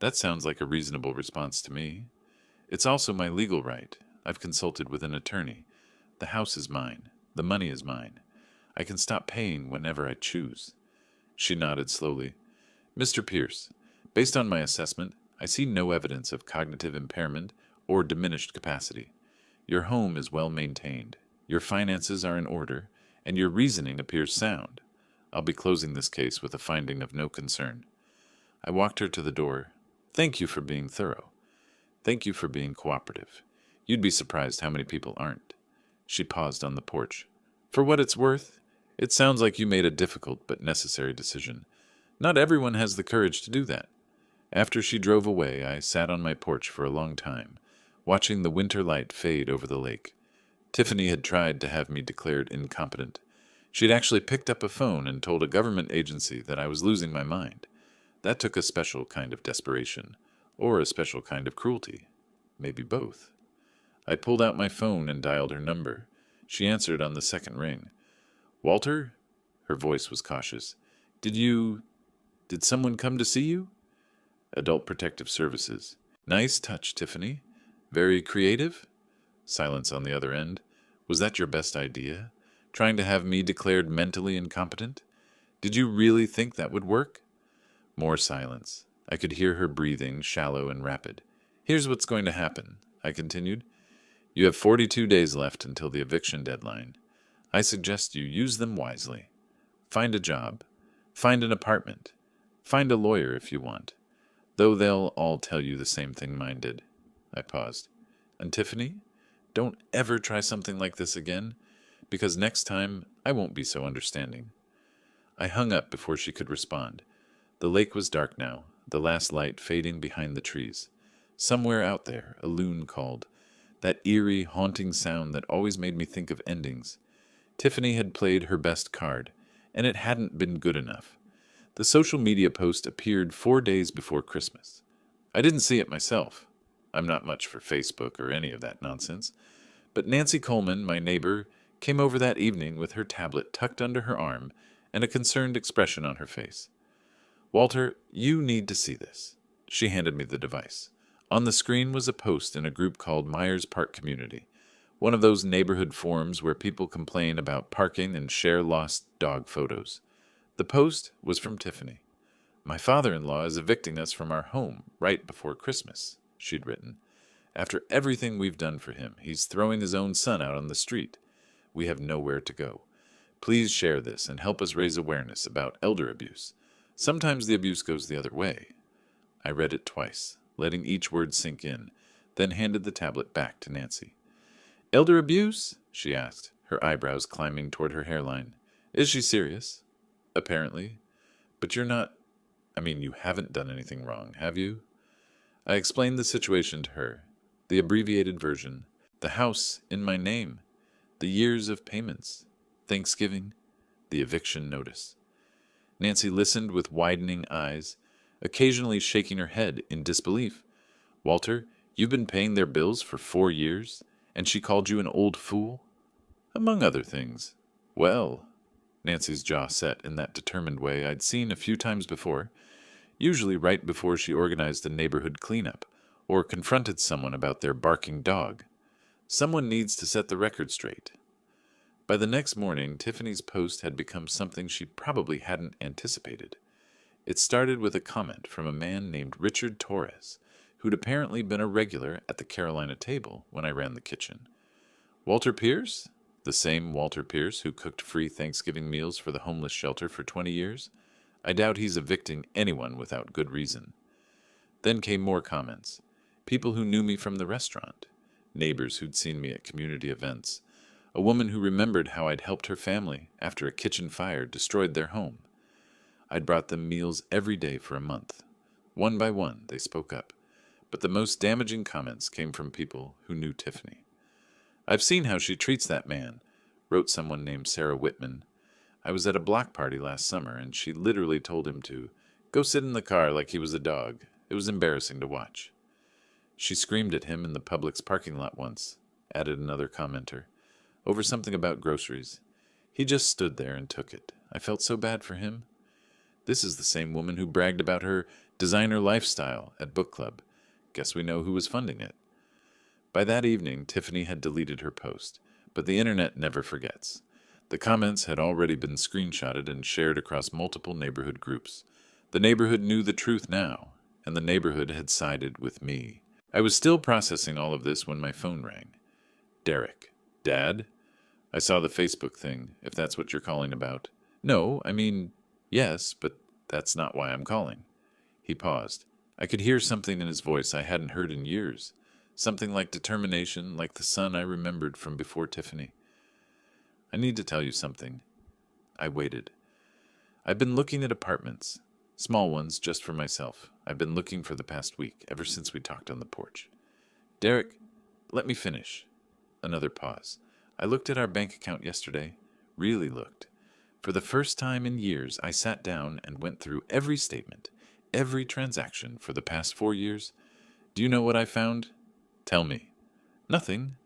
That sounds like a reasonable response to me. It's also my legal right. I've consulted with an attorney. The house is mine. The money is mine. I can stop paying whenever I choose. She nodded slowly. Mr. Pierce, based on my assessment, I see no evidence of cognitive impairment or diminished capacity. Your home is well maintained. Your finances are in order, and your reasoning appears sound. I'll be closing this case with a finding of no concern. I walked her to the door. Thank you for being thorough. Thank you for being cooperative. You'd be surprised how many people aren't. She paused on the porch. For what it's worth, it sounds like you made a difficult but necessary decision. Not everyone has the courage to do that. After she drove away, I sat on my porch for a long time, watching the winter light fade over the lake. Tiffany had tried to have me declared incompetent. She'd actually picked up a phone and told a government agency that I was losing my mind. That took a special kind of desperation, or a special kind of cruelty. Maybe both. I pulled out my phone and dialed her number. She answered on the second ring. Walter? Her voice was cautious. Did someone come to see you? Adult Protective Services. Nice touch, Tiffany. Very creative? Silence on the other end. Was that your best idea? Trying to have me declared mentally incompetent? Did you really think that would work? More silence. I could hear her breathing, shallow and rapid. Here's what's going to happen, I continued. You have 42 days left until the eviction deadline. I suggest you use them wisely. Find a job. Find an apartment. Find a lawyer if you want. Though they'll all tell you the same thing mine did. I paused. And Tiffany, don't ever try something like this again, because next time I won't be so understanding. I hung up before she could respond. The lake was dark now, the last light fading behind the trees. Somewhere out there, a loon called. That eerie, haunting sound that always made me think of endings. Tiffany had played her best card, and it hadn't been good enough. The social media post appeared 4 days before Christmas. I didn't see it myself. I'm not much for Facebook or any of that nonsense. But Nancy Coleman, my neighbor, came over that evening with her tablet tucked under her arm and a concerned expression on her face. Walter, you need to see this. She handed me the device. On the screen was a post in a group called Myers Park Community. One of those neighborhood forums where people complain about parking and share lost dog photos. The post was from Tiffany. "My father-in-law is evicting us from our home right before Christmas," she'd written. "After everything we've done for him, he's throwing his own son out on the street. We have nowhere to go. Please share this and help us raise awareness about elder abuse. Sometimes the abuse goes the other way." I read it twice, letting each word sink in, then handed the tablet back to Nancy. "Elder abuse?" she asked, her eyebrows climbing toward her hairline. "Is she serious?" "Apparently. But you haven't done anything wrong, have you?" I explained the situation to her, the abbreviated version, the house in my name, the years of payments, Thanksgiving, the eviction notice. Nancy listened with widening eyes, occasionally shaking her head in disbelief. "Walter, you've been paying their bills for 4 years, and she called you an old fool?" "Among other things." "Well," Nancy's jaw set in that determined way I'd seen a few times before, usually right before she organized a neighborhood cleanup, or confronted someone about their barking dog. "Someone needs to set the record straight." By the next morning, Tiffany's post had become something she probably hadn't anticipated. It started with a comment from a man named Richard Torres, who'd apparently been a regular at the Carolina table when I ran the kitchen. "Walter Pierce? The same Walter Pierce who cooked free Thanksgiving meals for the homeless shelter for 20 years? I doubt he's evicting anyone without good reason." Then came more comments. People who knew me from the restaurant, neighbors who'd seen me at community events, a woman who remembered how I'd helped her family after a kitchen fire destroyed their home. I'd brought them meals every day for a month. One by one, they spoke up, but the most damaging comments came from people who knew Tiffany. "I've seen how she treats that man," wrote someone named Sarah Whitman. "I was at a block party last summer, and she literally told him to go sit in the car like he was a dog. It was embarrassing to watch." "She screamed at him in the Publix parking lot once," added another commenter, "over something about groceries. He just stood there and took it. I felt so bad for him." This is the same woman who bragged about her designer lifestyle at book club. Guess we know who was funding it. By that evening, Tiffany had deleted her post, but the internet never forgets. The comments had already been screenshotted and shared across multiple neighborhood groups. The neighborhood knew the truth now, and the neighborhood had sided with me. I was still processing all of this when my phone rang. "Derek. Dad? I saw the Facebook thing, if that's what you're calling about." "No, yes, but that's not why I'm calling." He paused. I could hear something in his voice I hadn't heard in years. Something like determination, like the son I remembered from before Tiffany. "I need to tell you something." I waited. "I've been looking at apartments. Small ones, just for myself. I've been looking for the past week, ever since we talked on the porch." "Derek, let me finish." Another pause. "I looked at our bank account yesterday. Really looked. For the first time in years, I sat down and went through every statement, every transaction for the past 4 years. Do you know what I found?" "Tell me." "Nothing."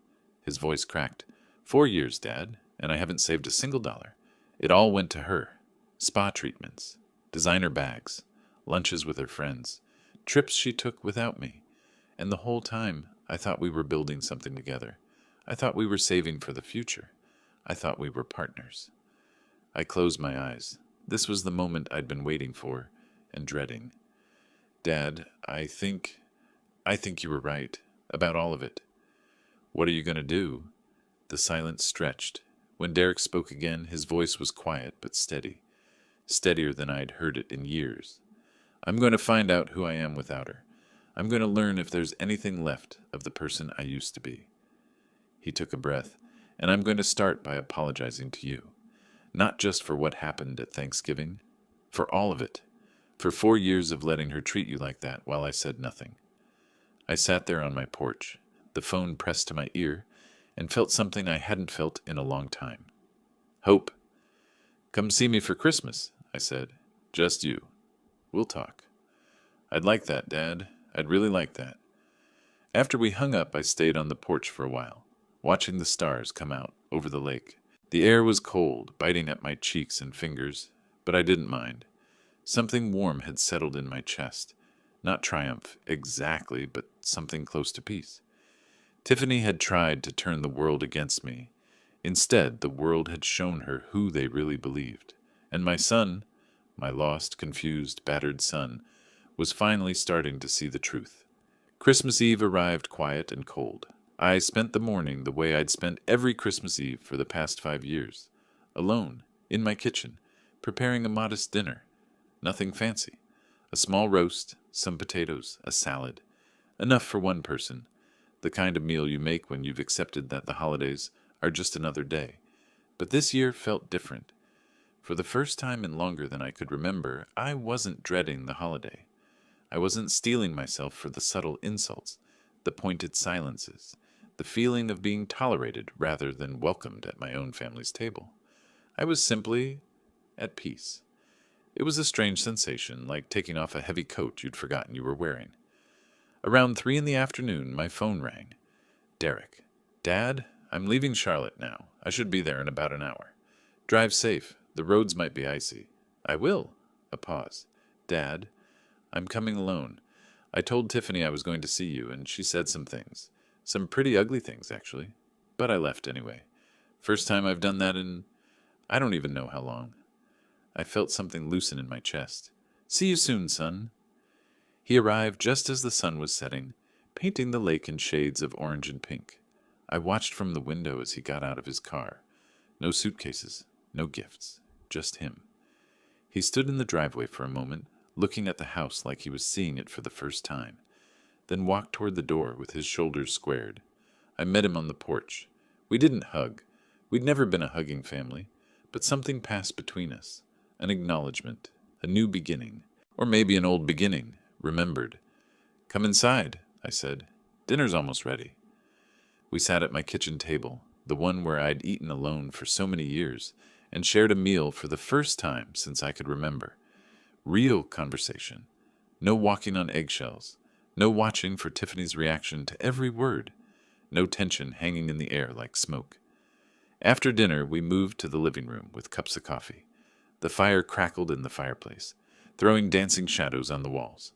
His voice cracked. 4 years, Dad, and I haven't saved a single dollar. It all went to her. Spa treatments, designer bags, lunches with her friends, trips she took without me. And the whole time, I thought we were building something together. I thought we were saving for the future. I thought we were partners." I closed my eyes. This was the moment I'd been waiting for and dreading. "Dad, I think you were right about all of it." "What are you going to do?" The silence stretched. When Derek spoke again, his voice was quiet but steady, steadier than I'd heard it in years. "I'm going to find out who I am without her. I'm going to learn if there's anything left of the person I used to be." He took a breath. "And I'm going to start by apologizing to you. Not just for what happened at Thanksgiving, for all of it, for 4 years of letting her treat you like that while I said nothing." I sat there on my porch, the phone pressed to my ear, and felt something I hadn't felt in a long time. "Hope. Come see me for Christmas," I said. "Just you. We'll talk." "I'd like that, Dad. I'd really like that." After we hung up, I stayed on the porch for a while, watching the stars come out over the lake. The air was cold, biting at my cheeks and fingers, but I didn't mind. Something warm had settled in my chest. Not triumph, exactly, but something close to peace. Tiffany had tried to turn the world against me. Instead, the world had shown her who they really believed. And my son, my lost, confused, battered son, was finally starting to see the truth. Christmas Eve arrived quiet and cold. I spent the morning the way I'd spent every Christmas Eve for the past 5 years, alone, in my kitchen, preparing a modest dinner. Nothing fancy. A small roast, some potatoes, a salad. Enough for one person, the kind of meal you make when you've accepted that the holidays are just another day. But this year felt different. For the first time in longer than I could remember, I wasn't dreading the holiday. I wasn't steeling myself for the subtle insults, the pointed silences, the feeling of being tolerated rather than welcomed at my own family's table. I was simply at peace. It was a strange sensation, like taking off a heavy coat you'd forgotten you were wearing. Around 3 in the afternoon, my phone rang. Derek. Dad, I'm leaving Charlotte now. I should be there in about an hour. Drive safe. The roads might be icy. I will. A pause. Dad, I'm coming alone. I told Tiffany I was going to see you, and she said some things. Some pretty ugly things, actually. But I left anyway. First time I've done that in... I don't even know how long. I felt something loosen in my chest. See you soon, son. He arrived just as the sun was setting, painting the lake in shades of orange and pink. I watched from the window as he got out of his car. No suitcases, no gifts, just him. He stood in the driveway for a moment, looking at the house like he was seeing it for the first time, then walked toward the door with his shoulders squared. I met him on the porch. We didn't hug. We'd never been a hugging family, but something passed between us. An acknowledgement, a new beginning, or maybe an old beginning, remembered. Come inside, I said. Dinner's almost ready. We sat at my kitchen table, the one where I'd eaten alone for so many years, and shared a meal for the first time since I could remember. Real conversation. No walking on eggshells. No watching for Tiffany's reaction to every word. No tension hanging in the air like smoke. After dinner, we moved to the living room with cups of coffee. The fire crackled in the fireplace, throwing dancing shadows on the walls.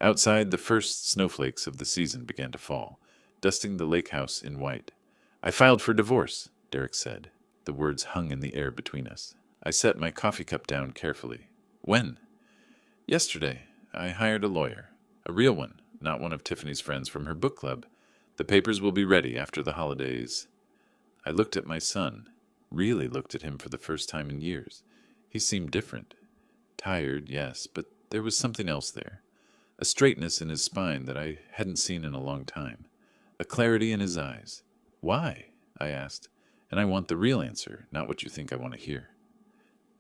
Outside, the first snowflakes of the season began to fall, dusting the lake house in white. I filed for divorce, Derek said. The words hung in the air between us. I set my coffee cup down carefully. When? Yesterday. I hired a lawyer. A real one, not one of Tiffany's friends from her book club. The papers will be ready after the holidays. I looked at my son, really looked at him for the first time in years. He seemed different. Tired, yes, but there was something else there. A straightness in his spine that I hadn't seen in a long time. A clarity in his eyes. Why? I asked. And I want the real answer, not what you think I want to hear.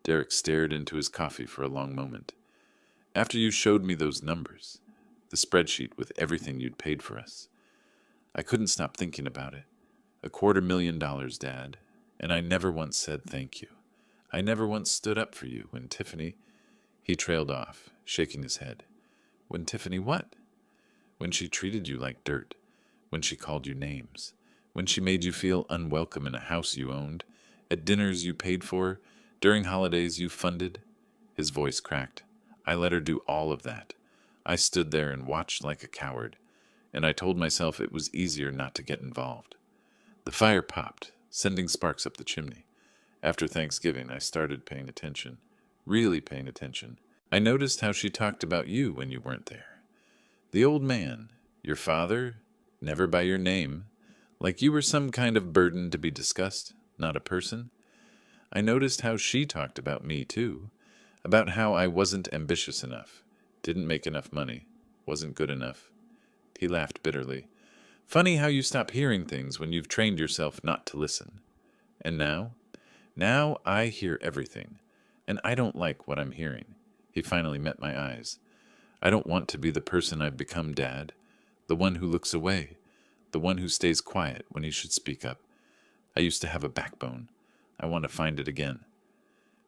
Derek stared into his coffee for a long moment. After you showed me those numbers, the spreadsheet with everything you'd paid for us, I couldn't stop thinking about it. $250,000, Dad, and I never once said thank you. I never once stood up for you when Tiffany... He trailed off, shaking his head. When Tiffany what? When she treated you like dirt. When she called you names. When she made you feel unwelcome in a house you owned. At dinners you paid for. During holidays you funded. His voice cracked. I let her do all of that. I stood there and watched like a coward. And I told myself it was easier not to get involved. The fire popped, sending sparks up the chimney. After Thanksgiving, I started paying attention. Really paying attention. I noticed how she talked about you when you weren't there. The old man, your father, never by your name, like you were some kind of burden to be discussed, not a person. I noticed how she talked about me, too, about how I wasn't ambitious enough, didn't make enough money, wasn't good enough. He laughed bitterly. Funny how you stop hearing things when you've trained yourself not to listen. And now? Now I hear everything. And I don't like what I'm hearing. He finally met my eyes. I don't want to be the person I've become, Dad. The one who looks away. The one who stays quiet when he should speak up. I used to have a backbone. I want to find it again.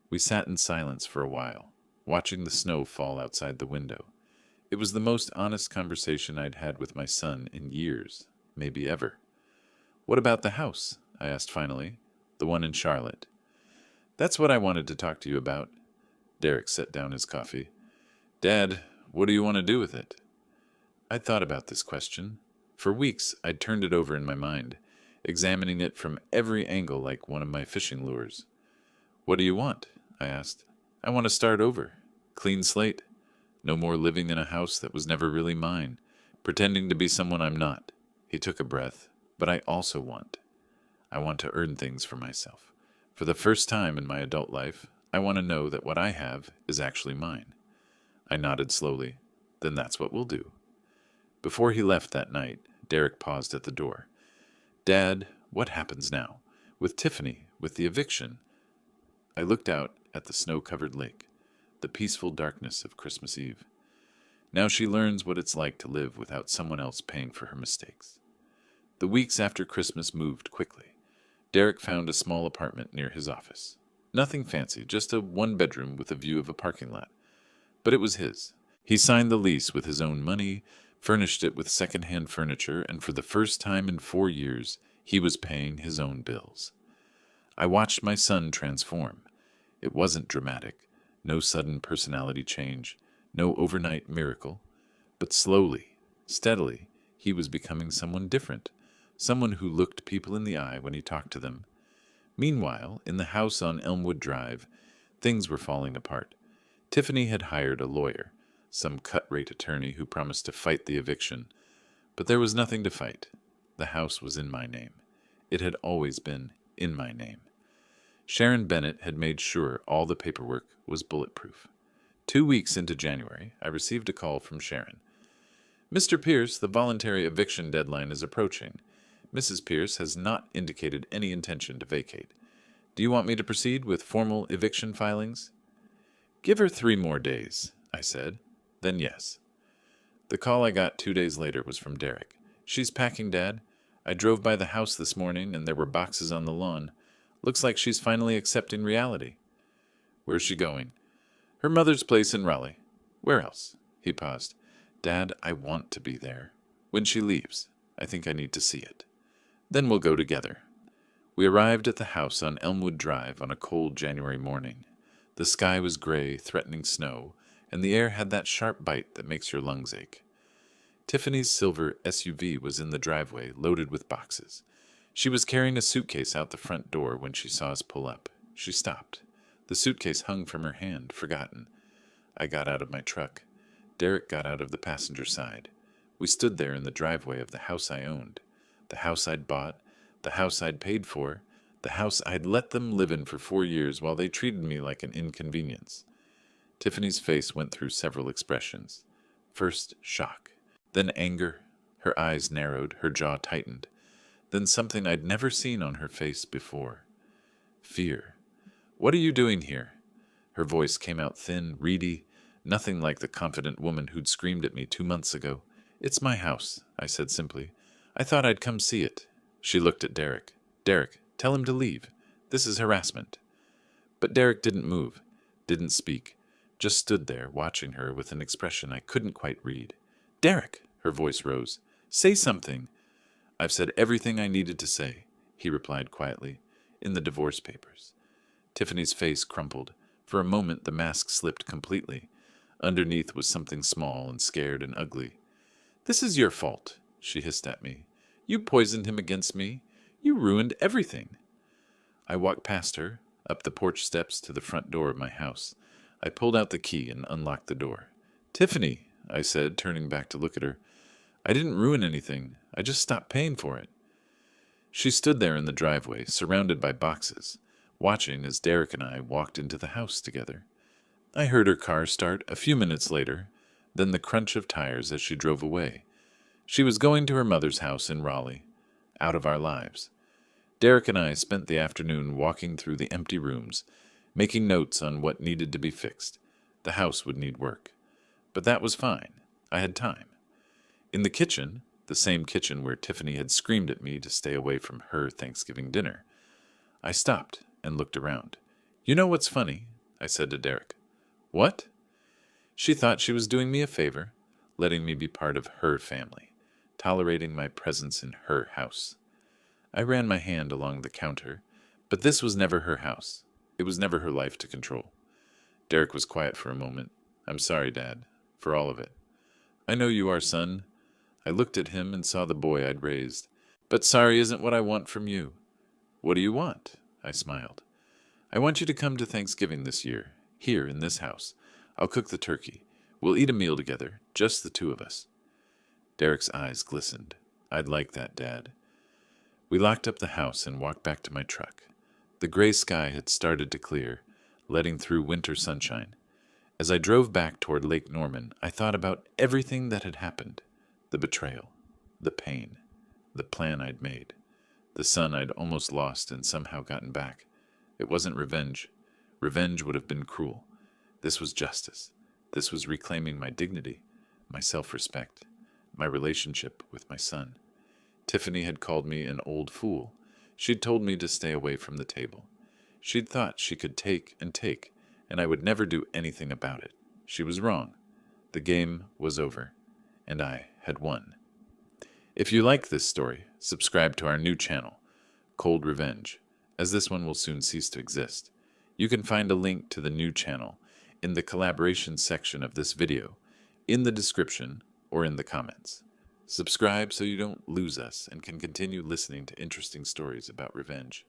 We sat in silence for a while, watching the snow fall outside the window. It was the most honest conversation I'd had with my son in years, maybe ever. What about the house? I asked finally. The one in Charlotte. That's what I wanted to talk to you about. Derek set down his coffee. Dad, what do you want to do with it? I'd thought about this question. For weeks, I'd turned it over in my mind, examining it from every angle like one of my fishing lures. "What do you want?" I asked. "I want to start over. Clean slate. No more living in a house that was never really mine, pretending to be someone I'm not." He took a breath. "But I also want. I want to earn things for myself. For the first time in my adult life, I want to know that what I have is actually mine." I nodded slowly. "Then that's what we'll do." Before he left that night, Derek paused at the door. "Dad, what happens now? With Tiffany, with the eviction?" I looked out at the snow-covered lake, the peaceful darkness of Christmas Eve. Now she learns what it's like to live without someone else paying for her mistakes. The weeks after Christmas moved quickly. Derek found a small apartment near his office. Nothing fancy, just a one-bedroom with a view of a parking lot. But it was his. He signed the lease with his own money, furnished it with second-hand furniture, and for the first time in 4 years, he was paying his own bills. I watched my son transform. It wasn't dramatic, no sudden personality change, no overnight miracle, but slowly, steadily, he was becoming someone different, someone who looked people in the eye when he talked to them. Meanwhile, in the house on Elmwood Drive, things were falling apart. Tiffany had hired a lawyer, some cut-rate attorney who promised to fight the eviction. But there was nothing to fight. The house was in my name. It had always been in my name. Sharon Bennett had made sure all the paperwork was bulletproof. 2 weeks into January, I received a call from Sharon. "Mr. Pierce, the voluntary eviction deadline is approaching. Mrs. Pierce has not indicated any intention to vacate. Do you want me to proceed with formal eviction filings?" "Give her 3 more days," I said. "Then yes." The call I got 2 days later was from Derek. "She's packing, Dad. I drove by the house this morning and there were boxes on the lawn. Looks like she's finally accepting reality." "Where's she going?" "Her mother's place in Raleigh." "Where else?" He paused. "Dad, I want to be there. When she leaves, I think I need to see it. Then we'll go together." We arrived at the house on Elmwood Drive on a cold January morning. The sky was gray, threatening snow, and the air had that sharp bite that makes your lungs ache. Tiffany's silver SUV was in the driveway, loaded with boxes. She was carrying a suitcase out the front door when she saw us pull up. She stopped. The suitcase hung from her hand, forgotten. I got out of my truck. Derek got out of the passenger side. We stood there in the driveway of the house I owned, the house I'd bought, the house I'd paid for, the house I'd let them live in for 4 years while they treated me like an inconvenience. Tiffany's face went through several expressions. First, shock. Then anger. Her eyes narrowed, her jaw tightened. Then something I'd never seen on her face before. Fear. "What are you doing here?" Her voice came out thin, reedy, nothing like the confident woman who'd screamed at me 2 months ago. "It's my house," I said simply. "I thought I'd come see it." She looked at Derek. "Derek, tell him to leave. This is harassment." But Derek didn't move, didn't speak, just stood there watching her with an expression I couldn't quite read. "Derek," her voice rose, "say something." "I've said everything I needed to say," he replied quietly, "in the divorce papers." Tiffany's face crumpled. For a moment the mask slipped completely. Underneath was something small and scared and ugly. "This is your fault," she hissed at me. "You poisoned him against me. You ruined everything." I walked past her, up the porch steps to the front door of my house. I pulled out the key and unlocked the door. "Tiffany," I said, turning back to look at her. "I didn't ruin anything. I just stopped paying for it." She stood there in the driveway, surrounded by boxes, watching as Derek and I walked into the house together. I heard her car start a few minutes later, then the crunch of tires as she drove away. She was going to her mother's house in Raleigh, out of our lives. Derek and I spent the afternoon walking through the empty rooms, making notes on what needed to be fixed. The house would need work. But that was fine. I had time. In the kitchen, the same kitchen where Tiffany had screamed at me to stay away from her Thanksgiving dinner, I stopped and looked around. "You know what's funny?" I said to Derek. "What?" She thought she was doing me a favor, letting me be part of her family, tolerating my presence in her house. I ran my hand along the counter, but this was never her house. It was never her life to control. Derek was quiet for a moment. "I'm sorry, Dad, for all of it. I know you are, son. I looked at him and saw the boy I'd raised. But sorry isn't what I want from you. What do you want? I smiled. I want you to come to Thanksgiving this year, here in this house. I'll cook the turkey. We'll eat a meal together, just the two of us. Derek's eyes glistened. I'd like that, Dad. We locked up the house and walked back to my truck. The gray sky had started to clear, letting through winter sunshine. As I drove back toward Lake Norman, I thought about everything that had happened. The betrayal, the pain, the plan I'd made, the son I'd almost lost and somehow gotten back. It wasn't revenge. Revenge would have been cruel. This was justice. This was reclaiming my dignity, my self-respect, my relationship with my son. Tiffany had called me an old fool. She'd told me to stay away from the table. She'd thought she could take, and I would never do anything about it. She was wrong. The game was over, and I had won. If you like this story, subscribe to our new channel, Cold Revenge, as this one will soon cease to exist. You can find a link to the new channel in the collaboration section of this video, in the description, or in the comments. Subscribe so you don't lose us and can continue listening to interesting stories about revenge.